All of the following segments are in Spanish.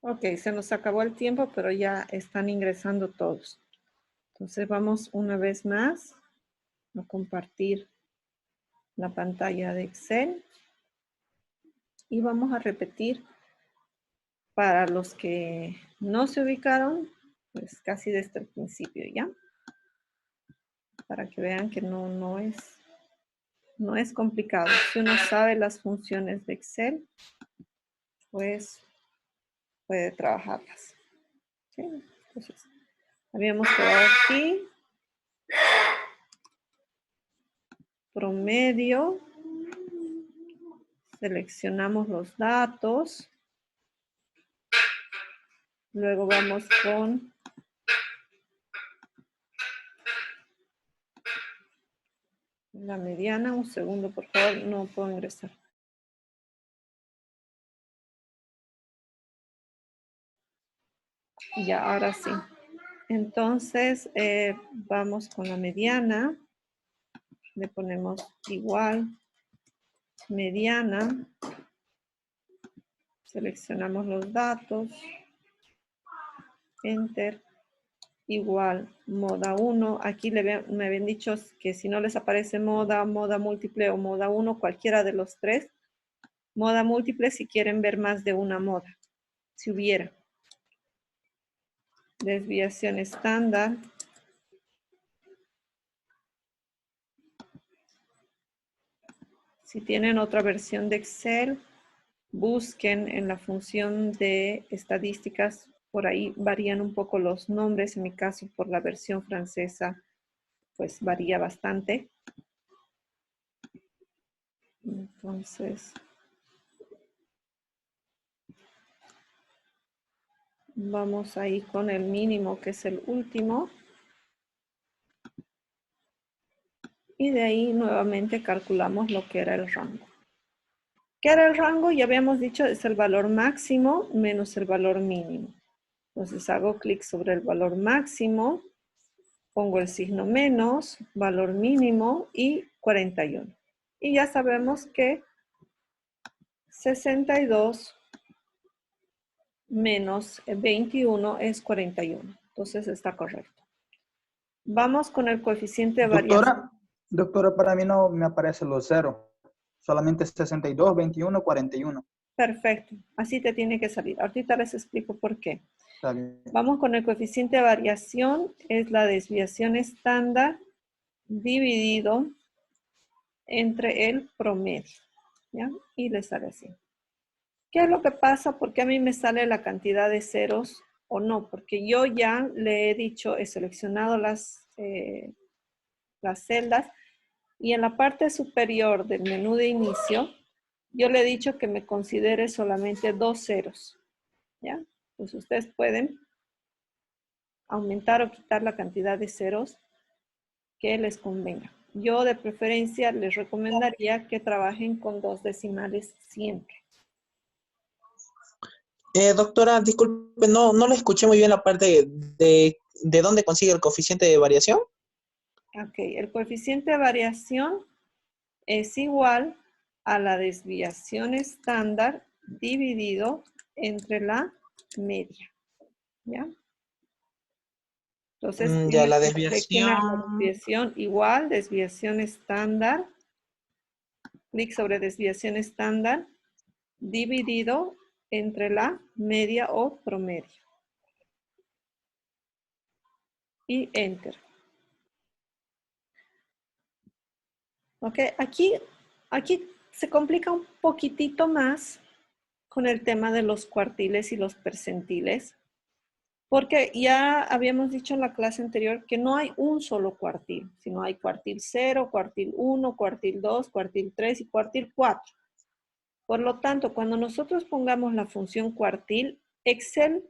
Ok, se nos acabó el tiempo, pero ya están ingresando todos. Entonces vamos una vez más a compartir la pantalla de Excel y vamos a repetir para los que no se ubicaron, pues casi desde el principio, ¿ya? Para que vean que no es complicado. Si uno sabe las funciones de Excel, pues puede trabajarlas. ¿Sí? Entonces, habíamos quedado aquí. Promedio. Seleccionamos los datos. Luego vamos con la mediana. Un segundo, por favor, no puedo ingresar. Ya, ahora sí. Entonces, vamos con la mediana. Le ponemos igual, mediana. Seleccionamos los datos. Enter. Igual, moda 1. Aquí me habían dicho que si no les aparece moda, moda múltiple o moda 1, cualquiera de los tres. Moda múltiple si quieren ver más de una moda, si hubiera. Desviación estándar. Si tienen otra versión de Excel, busquen en la función de estadísticas. Por ahí varían un poco los nombres. En mi caso, por la versión francesa, pues varía bastante. Entonces, vamos ahí con el mínimo, que es el último. Y de ahí nuevamente calculamos lo que era el rango. ¿Qué era el rango? Ya habíamos dicho, es el valor máximo menos el valor mínimo. Entonces hago clic sobre el valor máximo, pongo el signo menos, valor mínimo y 41. Y ya sabemos que 62 menos 21 es 41. Entonces está correcto. Vamos con el coeficiente de variación. Doctora, para mí no me aparecen los ceros. Solamente 62, 21, 41. Perfecto. Así te tiene que salir. Ahorita les explico por qué. Está bien. Vamos con el coeficiente de variación. Es la desviación estándar dividido entre el promedio. ¿Ya? Y le sale así. ¿Qué es lo que pasa? ¿Por qué a mí me sale la cantidad de ceros o no? Porque yo ya le he dicho, he seleccionado las celdas y en la parte superior del menú de inicio, yo le he dicho que me considere solamente 2 ceros. ¿Ya? Pues ustedes pueden aumentar o quitar la cantidad de ceros que les convenga. Yo de preferencia les recomendaría que trabajen con 2 decimales siempre. Doctora, disculpe, no le escuché muy bien la parte de dónde consigue el coeficiente de variación. Ok, el coeficiente de variación es igual a la desviación estándar dividido entre la media. ¿Ya? Entonces, Ya, tienen la que seleccionar la desviación. desviación igual, desviación estándar, clic sobre desviación estándar, dividido entre la media o promedio. Y Enter. Ok, aquí se complica un poquitito más con el tema de los cuartiles y los percentiles, porque ya habíamos dicho en la clase anterior que no hay un solo cuartil, sino hay cuartil 0, cuartil 1, cuartil 2, cuartil 3 y cuartil 4. Por lo tanto, cuando nosotros pongamos la función cuartil, Excel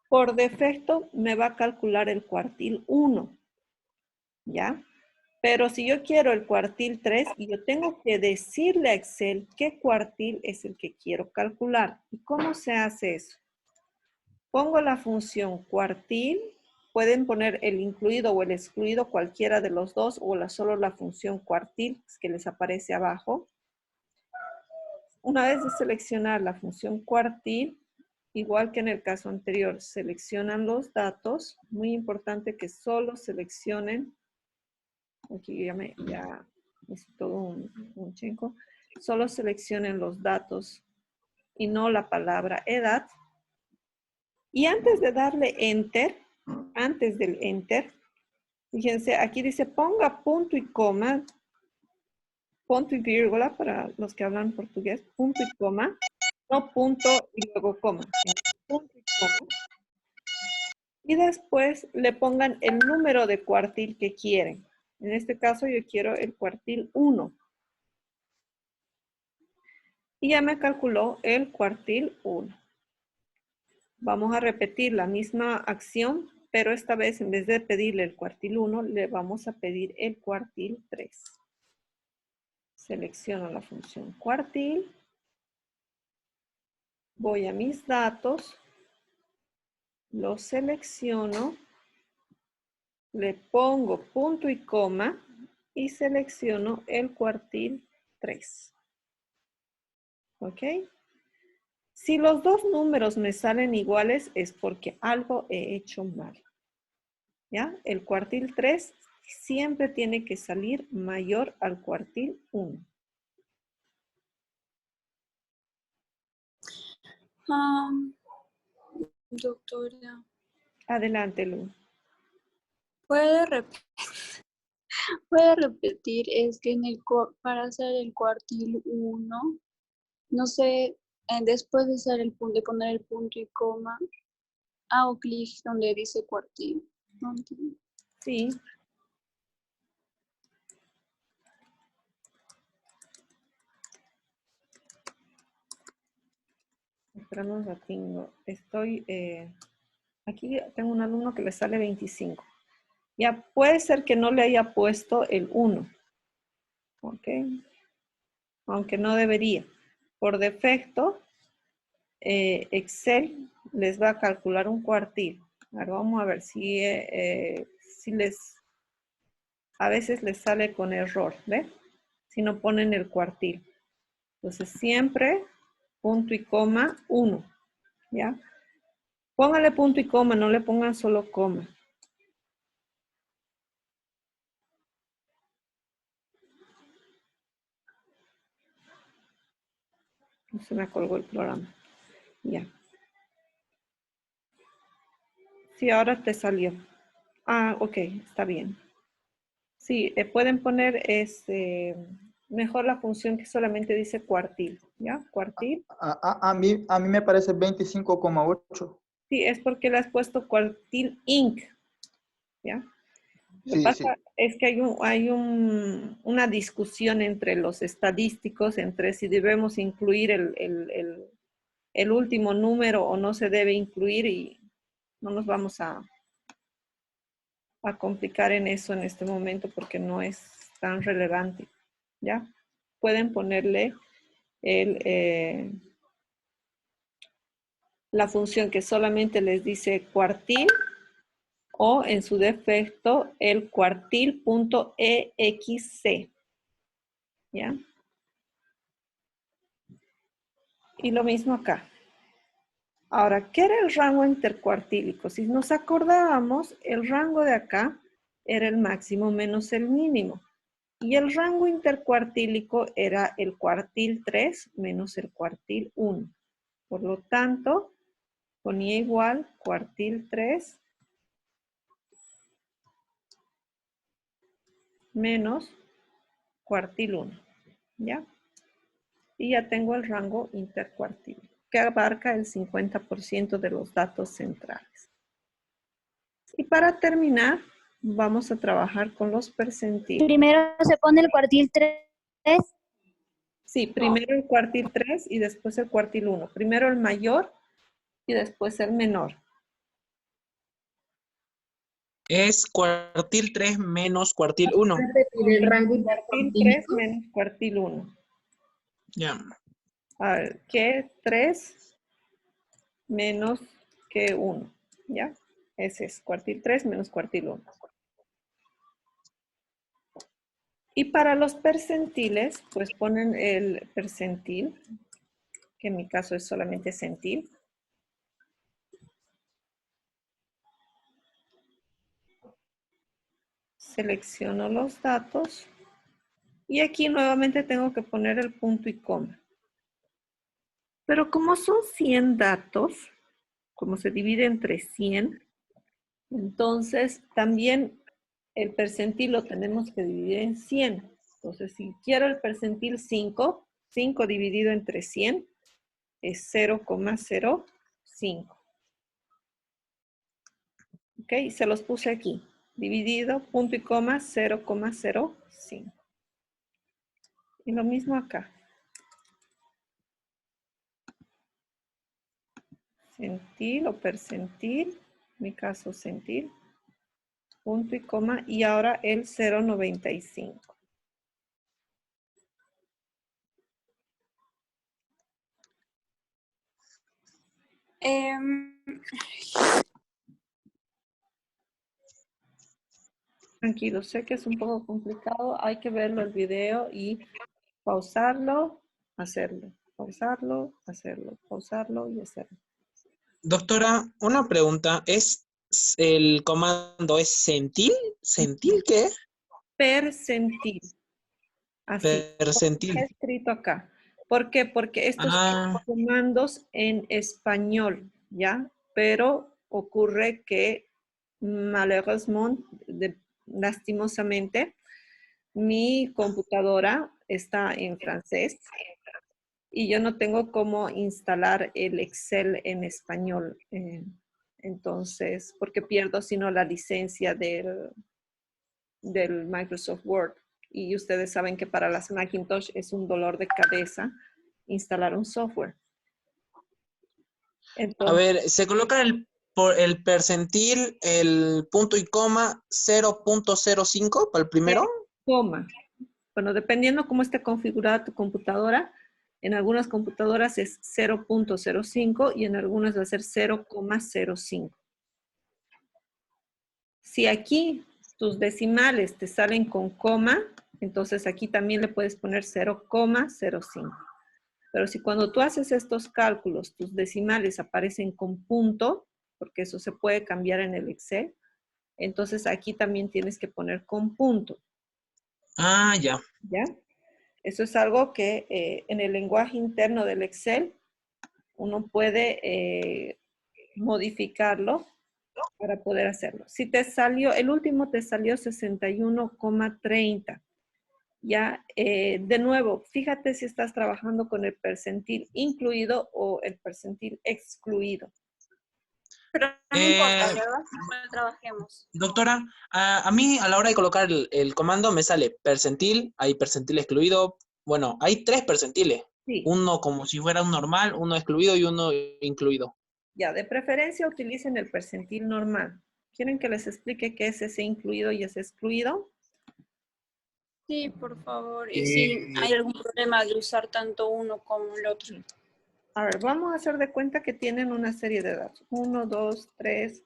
por defecto me va a calcular el cuartil 1, ¿ya? Pero si yo quiero el cuartil 3, yo tengo que decirle a Excel qué cuartil es el que quiero calcular. ¿Y cómo se hace eso? Pongo la función cuartil, pueden poner el incluido o el excluido, cualquiera de los dos, o solo la función cuartil que les aparece abajo. Una vez de seleccionar la función cuartil igual que en el caso anterior, seleccionan los datos. Muy importante que solo seleccionen. Aquí ya hice todo un chingo. Solo seleccionen los datos y no la palabra edad. Y antes de darle enter, antes del enter, fíjense, aquí dice ponga punto y coma, punto y vírgula para los que hablan portugués, punto y coma, no punto y luego coma, punto y coma. Y después le pongan el número de cuartil que quieren. En este caso yo quiero el cuartil 1. Y ya me calculó el cuartil 1. Vamos a repetir la misma acción, pero esta vez en vez de pedirle el cuartil 1, le vamos a pedir el cuartil 3. Selecciono la función cuartil. Voy a mis datos. Lo selecciono. Le pongo punto y coma y selecciono el cuartil 3. ¿Ok? Si los dos números me salen iguales es porque algo he hecho mal. ¿Ya? El cuartil 3 siempre tiene que salir mayor al cuartil 1. Doctora, Adelante, Lu. ¿puede puede repetir? Es que para hacer el cuartil 1, no sé, después de hacer de poner el punto y coma, hago clic donde dice cuartil. No entiendo. Sí. Esperando un ratito. Aquí tengo un alumno que le sale 25. Ya puede ser que no le haya puesto el 1. ¿Ok? Aunque no debería. Por defecto, Excel les va a calcular un cuartil. Ahora vamos a ver si a veces les sale con error, ¿ve? Si no ponen el cuartil. Entonces siempre punto y coma 1, ¿ya? Póngale punto y coma, no le pongan solo coma. Se me colgó el programa. Ya. Sí, ahora te salió. Ah, ok, está bien. Sí, pueden poner mejor la función que solamente dice cuartil, ¿ya? Cuartil. A mí me parece 25,8. Sí, es porque le has puesto cuartil inc, ¿ya? Lo que Sí, sí. pasa es que hay una discusión entre los estadísticos, entre si debemos incluir el último número o no se debe incluir y no nos vamos a complicar en eso en este momento porque no es tan relevante, ¿ya? Pueden ponerle la función que solamente les dice cuartil o en su defecto el cuartil.exc, ¿ya? Y lo mismo acá. Ahora, ¿qué era el rango intercuartílico? Si nos acordábamos, el rango de acá era el máximo menos el mínimo. Y el rango intercuartílico era el cuartil 3 menos el cuartil 1. Por lo tanto, ponía igual cuartil 3 menos cuartil 1. ¿Ya? Y ya tengo el rango intercuartílico, que abarca el 50% de los datos centrales. Y para terminar, vamos a trabajar con los percentiles. Primero se pone el cuartil 3. Sí, primero el cuartil 3 y después el cuartil 1. Primero el mayor y después el menor. Es cuartil 3 menos cuartil 1. Repetir el rango Cuartil 3 menos cuartil 1. Ya. A ver, ¿qué 3 menos que 1? ¿Ya? Ese es cuartil 3 menos cuartil 1. Y para los percentiles, pues ponen el percentil, que en mi caso es solamente centil. Selecciono los datos. Y aquí nuevamente tengo que poner el punto y coma. Pero como son 100 datos, como se divide entre 100, entonces también el percentil lo tenemos que dividir en 100. Entonces, si quiero el percentil 5, 5 dividido entre 100 es 0,05. Ok, se los puse aquí. Dividido, punto y coma, 0,05. Y lo mismo acá. Centil o percentil, en mi caso centil, punto y coma, y ahora el 0,95. Tranquilo, sé que es un poco complicado, hay que verlo el video y pausarlo, hacerlo, pausarlo, hacerlo, pausarlo y hacerlo. Doctora, una pregunta. ¿El comando es centil? ¿Centil qué es? Percentil. Así, Percentil. está escrito acá. ¿Por qué? Porque estos son comandos en español, ¿ya? Pero ocurre que, lastimosamente, mi computadora está en francés y yo no tengo cómo instalar el Excel en español. Entonces, porque pierdo sino la licencia del Microsoft Word. Y ustedes saben que para las Macintosh es un dolor de cabeza instalar un software. Entonces, A ver, se coloca el percentil, el punto y coma, 0.05 para el primero. coma. Bueno, dependiendo cómo esté configurada tu computadora, en algunas computadoras es 0.05 y en algunas va a ser 0,05. Si aquí tus decimales te salen con coma, entonces aquí también le puedes poner 0,05. Pero si cuando tú haces estos cálculos, tus decimales aparecen con punto, porque eso se puede cambiar en el Excel, entonces aquí también tienes que poner con punto. Ah, ya. ¿Ya? Eso es algo que en el lenguaje interno del Excel uno puede modificarlo para poder hacerlo. Si te salió, el último te salió 61,30. Ya, de nuevo, fíjate si estás trabajando con el percentil incluido o el percentil excluido. Pero no importa, ¿verdad? Bueno, trabajemos. Doctora, a mí a la hora de colocar el comando me sale percentil, hay percentil excluido. Bueno, hay 3 percentiles. Sí, Uno como si fuera un normal, uno excluido y uno incluido. ya, de preferencia utilicen el percentil normal. ¿Quieren que les explique qué es ese incluido y ese excluido? Sí, por favor. Y si hay algún problema de usar tanto uno como el otro. A ver, vamos a hacer de cuenta que tienen una serie de datos. 1, 2, 3,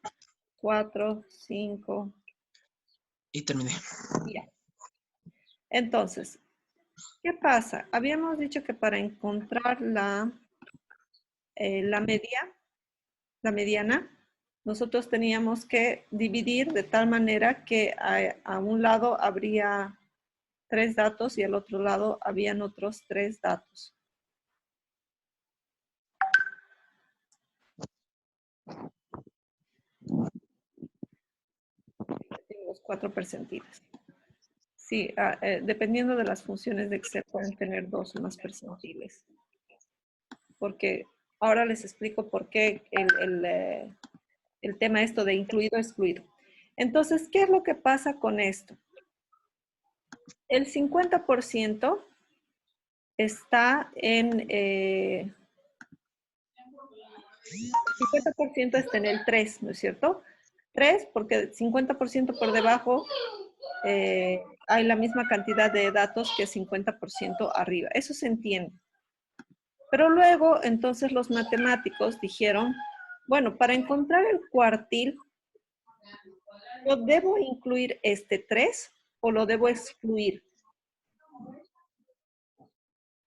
4, 5. Y terminé. Ya. Entonces, ¿qué pasa? Habíamos dicho que para encontrar la mediana, nosotros teníamos que dividir de tal manera que a un lado habría 3 datos y al otro lado habían otros 3 datos. Tengo los 4 percentiles. Sí, dependiendo de las funciones de Excel pueden tener 2 o más percentiles. Porque ahora les explico por qué el tema esto de incluido, excluido. Entonces, ¿qué es lo que pasa con esto? El 50% está en... 50% está en el 3, ¿no es cierto? 3 porque 50% por debajo hay la misma cantidad de datos que 50% arriba. Eso se entiende. Pero luego, entonces, los matemáticos dijeron, bueno, para encontrar el cuartil, ¿yo debo incluir este 3 o lo debo excluir?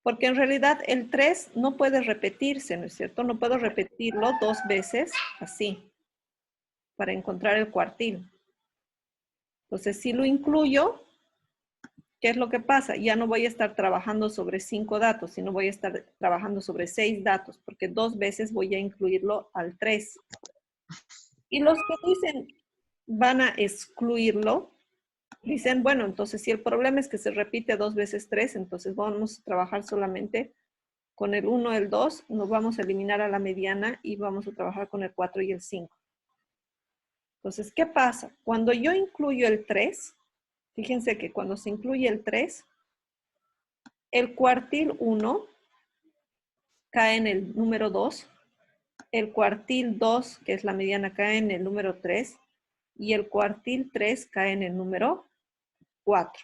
Porque en realidad el 3 no puede repetirse, ¿no es cierto? No puedo repetirlo 2 veces así para encontrar el cuartil. Entonces, si lo incluyo, ¿qué es lo que pasa? Ya no voy a estar trabajando sobre 5 datos, sino voy a estar trabajando sobre 6 datos, porque 2 veces voy a incluirlo al 3. Y los que dicen van a excluirlo, dicen, bueno, entonces si el problema es que se repite 2 veces 3, entonces vamos a trabajar solamente con el 1, el 2, nos vamos a eliminar a la mediana y vamos a trabajar con el 4 y el 5. Entonces, ¿qué pasa? Cuando yo incluyo el 3, fíjense que cuando se incluye el 3, el cuartil 1 cae en el número 2, el cuartil 2, que es la mediana, cae en el número 3, y el cuartil 3 cae en el número 4.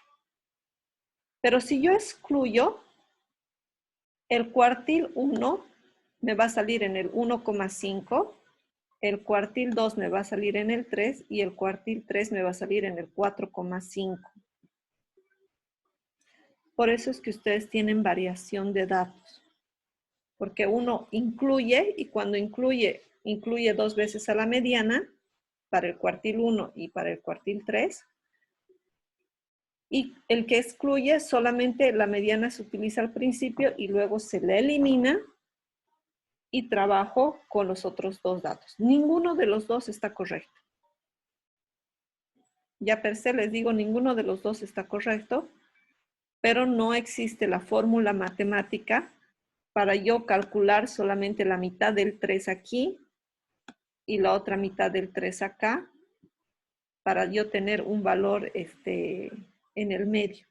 Pero si yo excluyo, el cuartil 1 me va a salir en el 1,5, el cuartil 2 me va a salir en el 3 y el cuartil 3 me va a salir en el 4,5. Por eso es que ustedes tienen variación de datos. Porque uno incluye y cuando incluye 2 veces a la mediana para el cuartil 1 y para el cuartil 3. Y el que excluye solamente la mediana se utiliza al principio y luego se le elimina y trabajo con los otros 2 datos. Ninguno de los 2 está correcto. Ya per se les digo, ninguno de los 2 está correcto, pero no existe la fórmula matemática para yo calcular solamente la mitad del 3 aquí y la otra mitad del 3 acá, para yo tener un valor en el medio.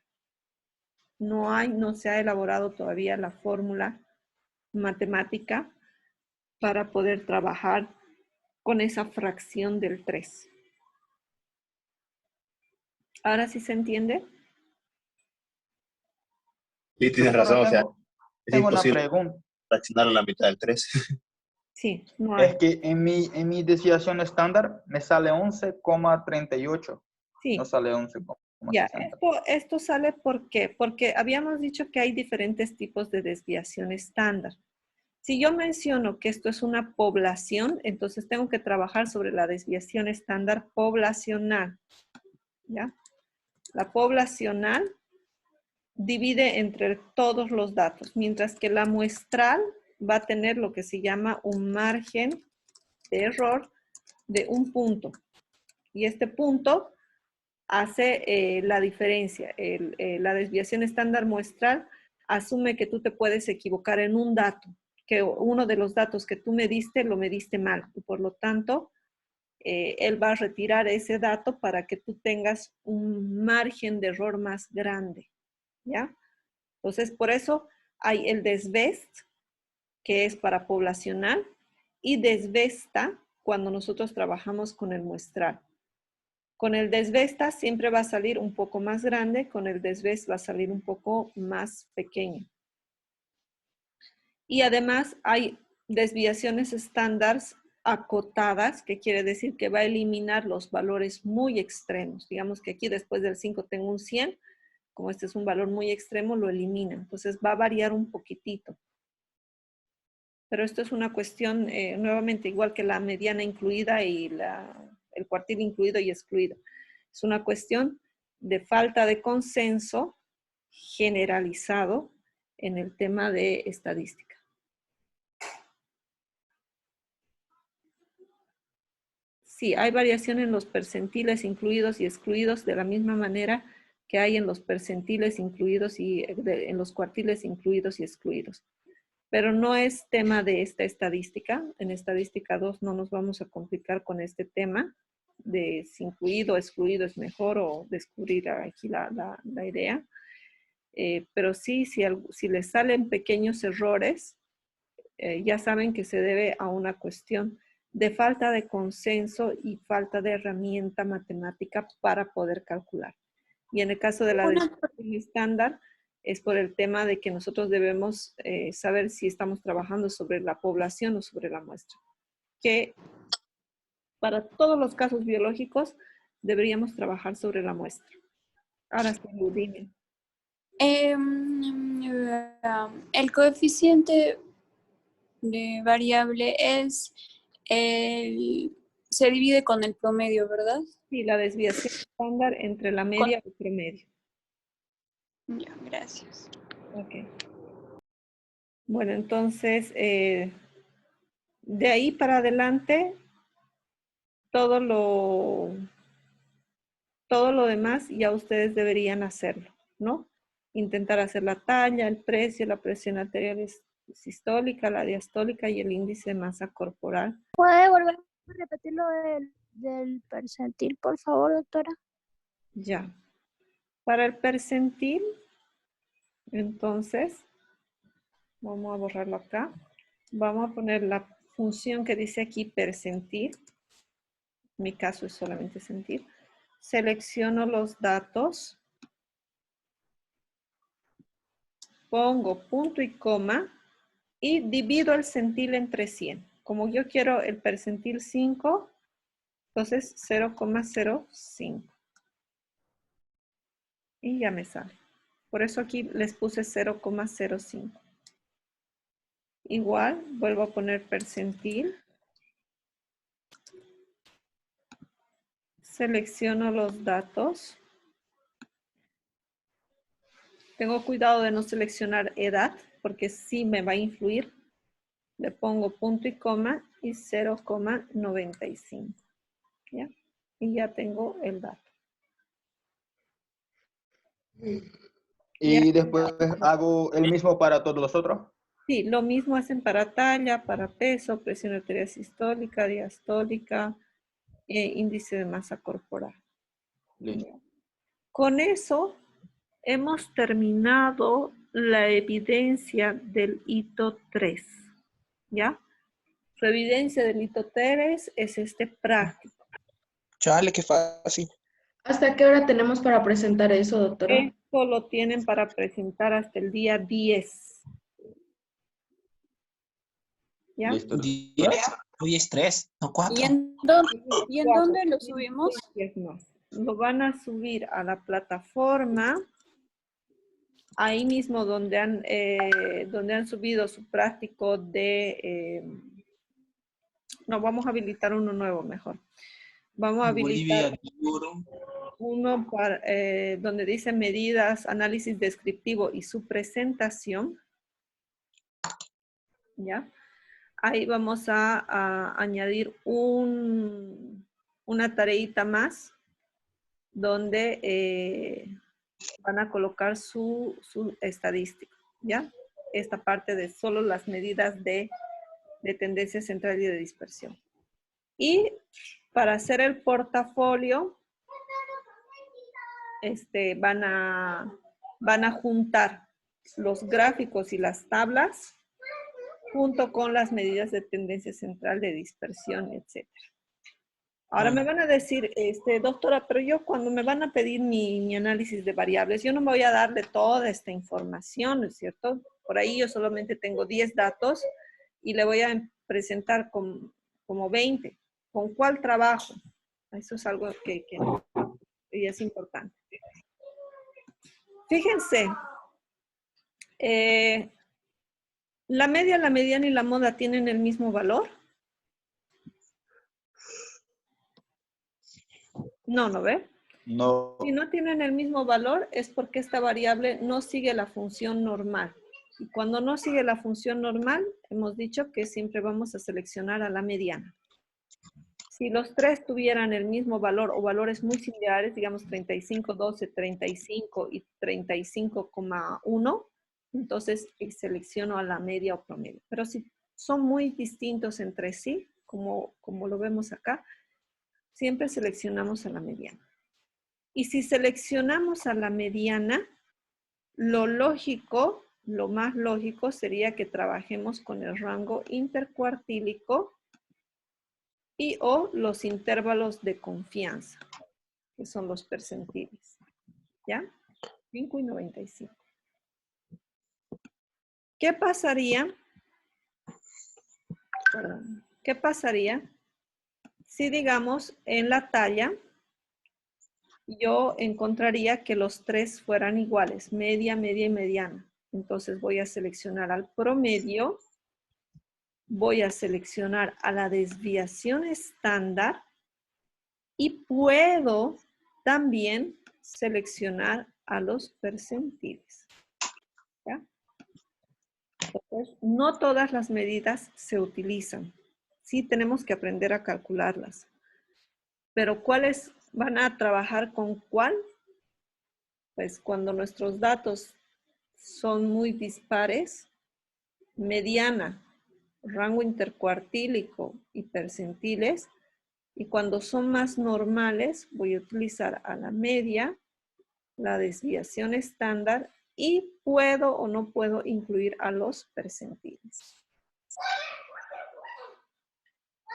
No se ha elaborado todavía la fórmula matemática para poder trabajar con esa fracción del 3. ¿Ahora sí se entiende? Sí, tienes Profesora, razón, o sea, es tengo una imposible pregunta. fraccionar a la mitad del 3. Sí, no hay. Es que en mi desviación estándar me sale 11,38. Sí. No sale Ya, 11,60. esto sale ¿por qué? Porque habíamos dicho que hay diferentes tipos de desviación estándar. Si yo menciono que esto es una población, entonces tengo que trabajar sobre la desviación estándar poblacional. ¿Ya? La poblacional divide entre todos los datos, mientras que la muestral va a tener lo que se llama un margen de error de un punto. Y este punto hace la diferencia. La desviación estándar muestral asume que tú te puedes equivocar en un dato, que uno de los datos que tú mediste lo mediste mal. Y por lo tanto, él va a retirar ese dato para que tú tengas un margen de error más grande. ¿Ya? Entonces, por eso hay el desvest, que es para poblacional, y desvesta cuando nosotros trabajamos con el muestral. Con el desvesta siempre va a salir un poco más grande, con el desvest va a salir un poco más pequeño. Y además hay desviaciones estándar acotadas, que quiere decir que va a eliminar los valores muy extremos. Digamos que aquí después del 5 tengo un 100, como este es un valor muy extremo, lo elimina. Entonces va a variar un poquitito. Pero esto es una cuestión, nuevamente, igual que la mediana incluida y el cuartil incluido y excluido. Es una cuestión de falta de consenso generalizado en el tema de estadística. Sí, hay variación en los percentiles incluidos y excluidos de la misma manera que hay en los percentiles incluidos y en los cuartiles incluidos y excluidos. Pero no es tema de esta estadística. En estadística 2 no nos vamos a complicar con este tema de si incluido o excluido es mejor o descubrir aquí la idea. Pero sí, si les salen pequeños errores, ya saben que se debe a una cuestión de falta de consenso y falta de herramienta matemática para poder calcular. Y en el caso de la desviación estándar, es por el tema de que nosotros debemos saber si estamos trabajando sobre la población o sobre la muestra. Que para todos los casos biológicos deberíamos trabajar sobre la muestra. Ahora sí, dime. El coeficiente de variable es el se divide con el promedio, ¿verdad? Y la desviación estándar entre la media y el promedio. Ya, gracias. Ok. Bueno, entonces, de ahí para adelante, todo lo demás ya ustedes deberían hacerlo, ¿no? Intentar hacer la talla, el precio, la presión arterial sistólica, la diastólica y el índice de masa corporal. ¿Puede volver a repetir lo del percentil, por favor, doctora? Ya. Para el percentil, entonces, vamos a borrarlo acá. Vamos a poner la función que dice aquí percentil. En mi caso es solamente sentir. Selecciono los datos. Pongo punto y coma y divido el centil entre 100. Como yo quiero el percentil 5, entonces 0,05. Y ya me sale. Por eso aquí les puse 0,05. Igual, vuelvo a poner percentil. Selecciono los datos. Tengo cuidado de no seleccionar edad, porque sí me va a influir. Le pongo punto y coma y 0,95. ¿Ya? Y ya tengo el dato. Y después hago el mismo para todos los otros. Sí, lo mismo hacen para talla, para peso, presión arterial sistólica, diastólica, índice de masa corporal. Listo. Con eso hemos terminado la evidencia del hito 3. ¿Ya? Su evidencia del hito 3 es este práctico. Chale, qué fácil. ¿Hasta qué hora tenemos para presentar eso, doctora? Esto lo tienen para presentar hasta el día 10. ¿Ya? Listo. 10, hoy es 3, no 4. ¿Y en dónde lo subimos? 10 más. Lo van a subir a la plataforma, ahí mismo donde han subido su práctico de... no, vamos a habilitar uno nuevo mejor. Vamos a habilitar uno para, donde dice medidas, análisis descriptivo y su presentación. ¿Ya? Ahí vamos a añadir una tareita más donde van a colocar su estadística, ¿ya? Esta parte de solo las medidas de tendencia central y de dispersión. Y para hacer el portafolio, van a juntar los gráficos y las tablas junto con las medidas de tendencia central, de dispersión, etc. Ahora me van a decir, doctora, pero yo cuando me van a pedir mi análisis de variables, yo no me voy a darle toda esta información, ¿no es cierto? Por ahí yo solamente tengo 10 datos y le voy a presentar como 20. ¿Con cuál trabajo? Eso es algo que es importante. Fíjense, ¿la media, la mediana y la moda tienen el mismo valor? No, ¿no ve? No. Si no tienen el mismo valor es porque esta variable no sigue la función normal. Y cuando no sigue la función normal, hemos dicho que siempre vamos a seleccionar a la mediana. Si los tres tuvieran el mismo valor o valores muy similares, digamos 35, 12, 35 y 35,1, entonces selecciono a la media o promedio. Pero si son muy distintos entre sí, como lo vemos acá, siempre seleccionamos a la mediana. Y si seleccionamos a la mediana, lo más lógico sería que trabajemos con el rango intercuartílico y o los intervalos de confianza, que son los percentiles. ¿Ya? 5 y 95. ¿Qué pasaría? Perdón. ¿Qué pasaría si, digamos, en la talla yo encontraría que los tres fueran iguales, media, media y mediana? Entonces voy a seleccionar al promedio voy a seleccionar a la desviación estándar y puedo también seleccionar a los percentiles. ¿Ya? Entonces, no todas las medidas se utilizan. Sí tenemos que aprender a calcularlas. Pero ¿cuáles van a trabajar con cuál? Pues cuando nuestros datos son muy dispares, mediana, rango intercuartílico y percentiles, y cuando son más normales voy a utilizar a la media, la desviación estándar y puedo o no puedo incluir a los percentiles.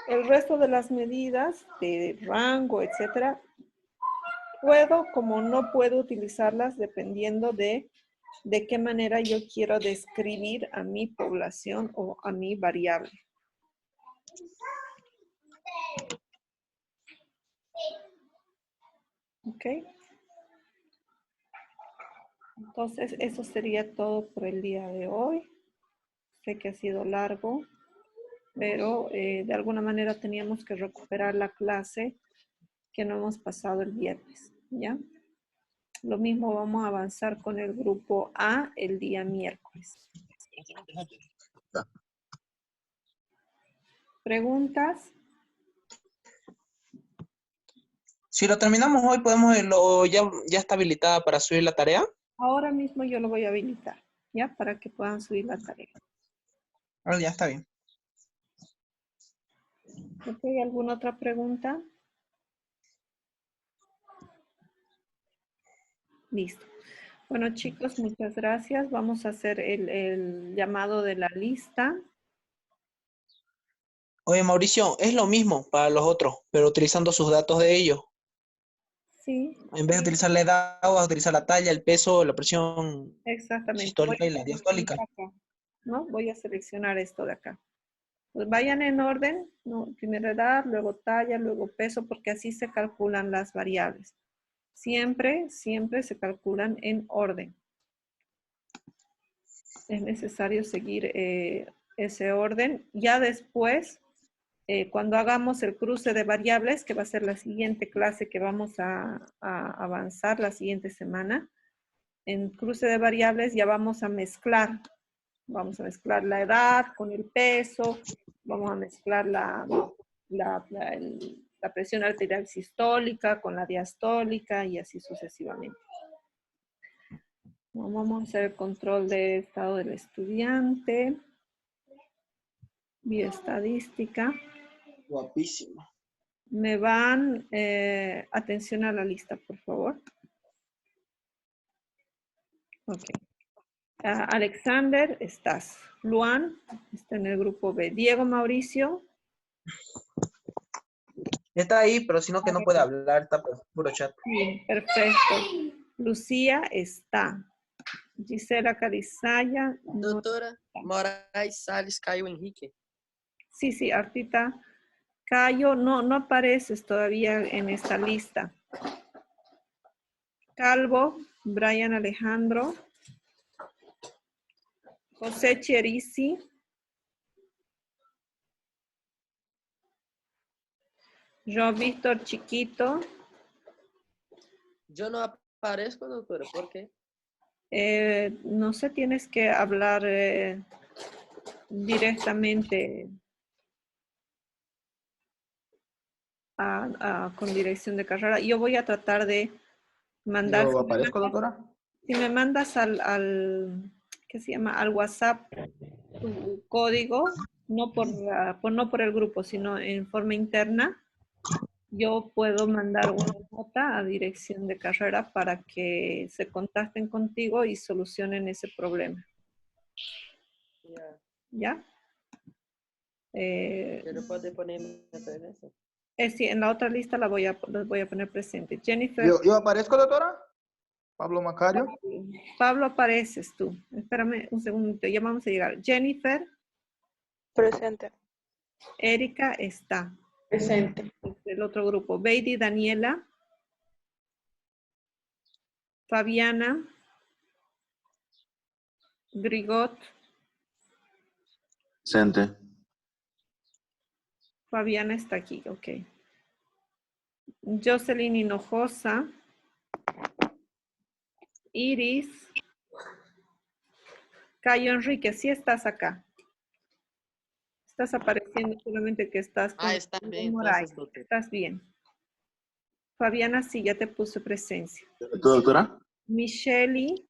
El resto de las medidas de rango, etcétera, puedo como no puedo utilizarlas dependiendo de qué manera yo quiero describir a mi población o a mi variable. ¿Ok? Entonces, eso sería todo por el día de hoy. Sé que ha sido largo, pero de alguna manera teníamos que recuperar la clase que no hemos pasado el viernes, ¿ya? Lo mismo vamos a avanzar con el grupo A el día miércoles. ¿Preguntas? Si lo terminamos hoy, podemos, ya está habilitada para subir la tarea. Ahora mismo yo lo voy a habilitar, ¿ya? Para que puedan subir la tarea. Ah, ya está bien. ¿Ok? ¿Alguna otra pregunta? Listo. Bueno, chicos, muchas gracias. Vamos a hacer el llamado de la lista. Oye, Mauricio, es lo mismo para los otros, pero utilizando sus datos de ellos. Sí, En vez de utilizar la edad, vas a utilizar la talla, el peso, la presión exactamente. Voy sistólica y a la diastólica. seleccionar acá, ¿no? Voy a seleccionar esto de acá. Pues vayan en orden, ¿no? Primero edad, luego talla, luego peso, porque así se calculan las variables. Siempre, siempre se calculan en orden. Es necesario seguir ese orden. Ya después, cuando hagamos el cruce de variables, que va a ser la siguiente clase que vamos a avanzar la siguiente semana, en cruce de variables ya vamos a mezclar. Vamos a mezclar la edad con el peso, vamos a mezclar la presión arterial sistólica con la diastólica y así sucesivamente. Vamos a hacer el control de estado del estudiante, bioestadística. Guapísimo. Me van, atención a la lista, por favor. Ok. Alexander, estás. Luan, está en el grupo B. Diego Mauricio. Está ahí, pero si no que no puede hablar, está por puro chat. Sí, perfecto. Lucía está. Gisela Carizaya. No. Doutora Moraes Salles Caio Henrique. Sí, sí, Artita. Cayo, no apareces todavía en esta lista. Calvo, Brian Alejandro. José Cherici. João Víctor Chiquito. Yo no aparezco, doutora, ¿por qué? No sé, tienes que hablar directamente con dirección de carrera. Yo voy a tratar de mandar. ¿Yo aparezco, doctora? Si me mandas ¿qué se llama? Al WhatsApp tu código, no por el grupo, sino en forma interna, yo puedo mandar una nota a dirección de carrera para que se contacten contigo y solucionen ese problema. Ya. ¿Ya? Pero puede ponerme otra vez. Sí, en la otra lista los voy a poner presente. Jennifer. ¿Yo aparezco, doctora? Pablo Macario. Pablo, apareces tú. Espérame un segundito, ya vamos a llegar. Jennifer. Presente. Erika está. Presente. El otro grupo. Beidi, Daniela. Fabiana. Grigot. Presente. Fabiana está aquí, ok. Jocelyn Hinojosa. Iris. Cayo Enrique, sí estás acá. Estás apareciendo, solamente que estás con Está bien, Moray. entonces, doctor. Estás bien. Fabiana, sí, ya te puse presencia. ¿Tú, doctora? Michelle.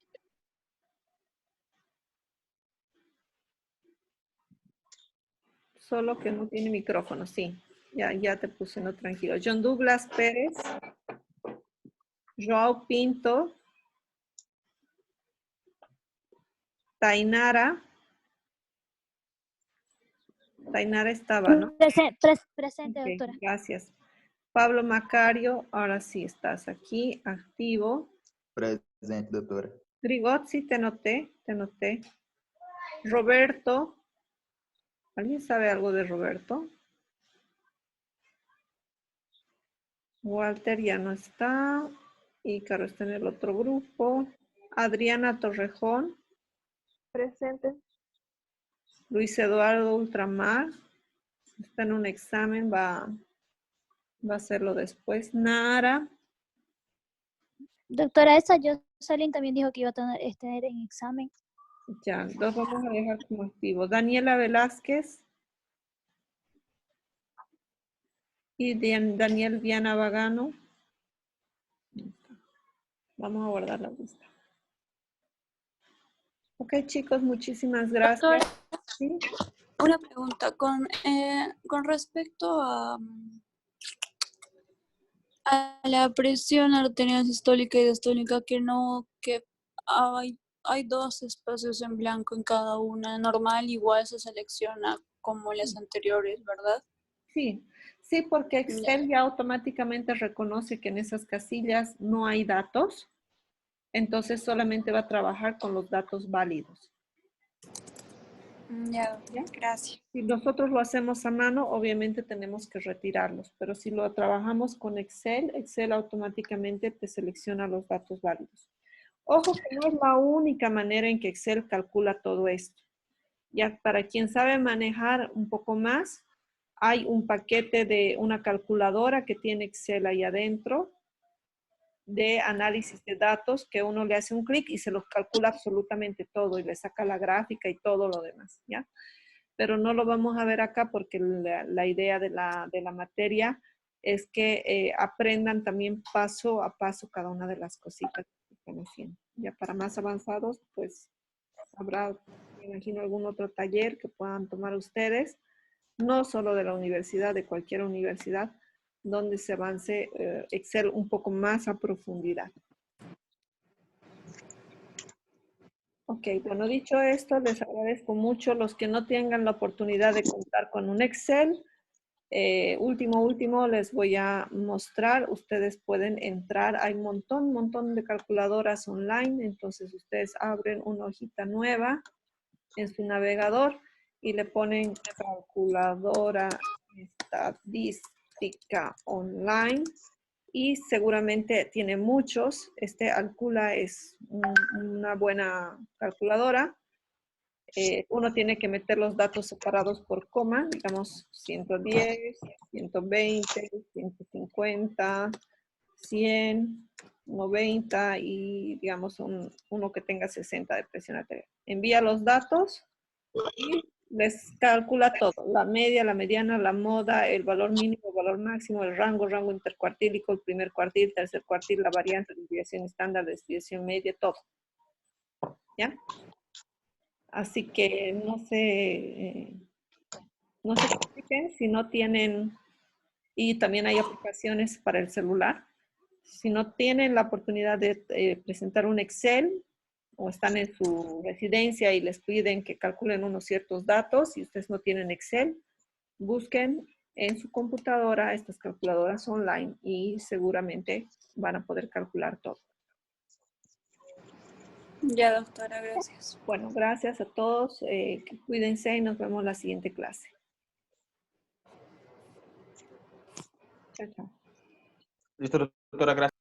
Solo que no tiene micrófono, sí. Ya te puse, no, tranquilo. John Douglas Pérez. Joao Pinto. Tainara. Tainara estaba, ¿no? Presente, Ok, doctora. gracias. Pablo Macario, ahora sí estás aquí, activo. Presente, doctora. Grigotzi, te noté, te noté. Roberto. ¿Alguien sabe algo de Roberto? Walter ya no está. Ícaro está en el otro grupo. Adriana Torrejón. Presente. Luis Eduardo Ultramar. Está en un examen, va a hacerlo después. Nara. Doctora, esa Jocelyn también dijo que iba a tener en examen. Ya, los vamos a dejar como activos. Daniela Velázquez. Y Daniel Viana Vagano. Vamos a guardar la lista. Ok, chicos, muchísimas gracias. ¿Sí? Una pregunta con respecto a la presión arterial sistólica y diastólica, que hay dos espacios en blanco en cada una. Normal, igual se selecciona como las anteriores, ¿verdad? Sí, sí, porque Excel ya automáticamente reconoce que en esas casillas no hay datos, entonces solamente va a trabajar con los datos válidos. Ya, ¿Ya? gracias. Si nosotros lo hacemos a mano, obviamente tenemos que retirarlos, pero si lo trabajamos con Excel, Excel automáticamente te selecciona los datos válidos. Ojo que no es la única manera en que Excel calcula todo esto. Ya para quien sabe manejar un poco más, hay un paquete de una calculadora que tiene Excel ahí adentro de análisis de datos que uno le hace un clic y se los calcula absolutamente todo y le saca la gráfica y todo lo demás, ¿ya? Pero no lo vamos a ver acá porque la idea de la materia es que aprendan también paso a paso cada una de las cositas que están haciendo. Ya para más avanzados, pues habrá, me imagino, algún otro taller que puedan tomar ustedes, no solo de la universidad, de cualquier universidad, donde se avance Excel un poco más a profundidad. Ok, bueno, dicho esto, les agradezco mucho. Los que no tengan la oportunidad de contar con un Excel, último, les voy a mostrar. Ustedes pueden entrar, hay un montón de calculadoras online, entonces ustedes abren una hojita nueva en su navegador y le ponen calculadora estadística online y seguramente tiene muchos. Alcula es una buena calculadora. Uno tiene que meter los datos separados por coma, digamos 110, 120, 150, 100, 90 y digamos uno que tenga 60 de presión arterial. Envía los datos y les calcula todo, la media, la mediana, la moda, el valor mínimo, el valor máximo, el rango intercuartílico, el primer cuartil, tercer cuartil, la variante, la desviación estándar, desviación media, todo. ¿Ya? Así que no se compliquen si no tienen, y también hay aplicaciones para el celular. Si no tienen la oportunidad de presentar un Excel o están en su residencia y les piden que calculen unos ciertos datos y ustedes no tienen Excel, busquen en su computadora estas calculadoras online y seguramente van a poder calcular todo. Ya, doctora, gracias. Bueno, gracias a todos. Cuídense y nos vemos en la siguiente clase. Chao, chao. Listo, doctora, gracias.